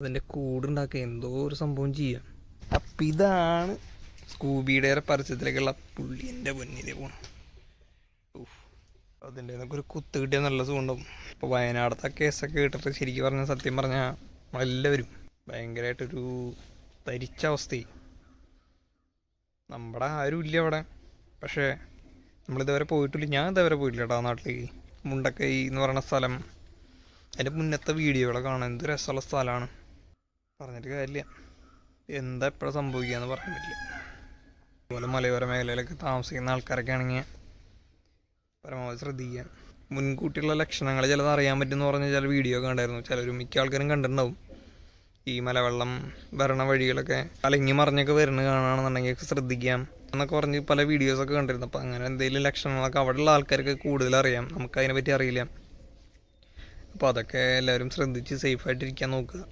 അതിൻ്റെ കൂടുണ്ടാക്കുക എന്തോ ഒരു സംഭവം ചെയ്യാം. അപ്പം ഇതാണ് സ്കൂബിയുടെ പരസ്യത്തിലേക്കുള്ള പുള്ളി. എൻ്റെ പൊന്നിലെ പോണം. അതിൻ്റെ നിന്നൊക്കെ ഒരു കുത്ത് കിട്ടിയാൽ നല്ല സുഖമുണ്ടാവും. ഇപ്പോൾ വയനാടത്തെ കേസൊക്കെ കേട്ടിട്ട് ശരിക്കും പറഞ്ഞാൽ സത്യം പറഞ്ഞാൽ എല്ലാവരും ഭയങ്കരമായിട്ടൊരു തരിച്ച അവസ്ഥയായി. നമ്മുടെ ആരും ഇല്ല അവിടെ. പക്ഷേ നമ്മളിതുവരെ പോയിട്ടില്ല. ഞാൻ ഇതുവരെ പോയിട്ടില്ല കേട്ടോ ആ നാട്ടിലേക്ക്. മുണ്ടക്കൈ എന്ന് പറയുന്ന സ്ഥലം, അതിൻ്റെ മുന്നത്തെ വീഡിയോകളെ കാണാൻ എന്ത് രസമുള്ള സ്ഥലമാണ്. പറഞ്ഞിട്ട് കാര്യമില്ല, എന്താ എപ്പോഴും സംഭവിക്കുകയെന്ന് പറയാൻ പറ്റില്ല. അതുപോലെ മലയോര മേഖലയിലൊക്കെ താമസിക്കുന്ന ആൾക്കാരൊക്കെ ആണെങ്കിൽ പരമാവധി ശ്രദ്ധിക്കുക. മുൻകൂട്ടിയുള്ള ലക്ഷണങ്ങൾ ചിലത് അറിയാൻ പറ്റുമെന്ന് പറഞ്ഞ ചില വീഡിയോ ഒക്കെ ഉണ്ടായിരുന്നു. ചിലർ മിക്ക ആൾക്കാരും കണ്ടിട്ടുണ്ടാവും. ഈ മലവെള്ളം വരണ വഴികളൊക്കെ കലങ്ങി മറിഞ്ഞൊക്കെ വരുന്നത് കാണുകയാണെന്നുണ്ടെങ്കിൽ ശ്രദ്ധിക്കാം എന്നൊക്കെ പറഞ്ഞ് പല വീഡിയോസൊക്കെ കണ്ടിരുന്നു. അപ്പോൾ അങ്ങനെ എന്തെങ്കിലും ലക്ഷണങ്ങളൊക്കെ അവിടെയുള്ള ആൾക്കാർക്ക് കൂടുതൽ അറിയാം, നമുക്കതിനെ പറ്റി അറിയില്ല. അപ്പോൾ അതൊക്കെ എല്ലാവരും ശ്രദ്ധിച്ച് സേഫായിട്ടിരിക്കാൻ നോക്കുക.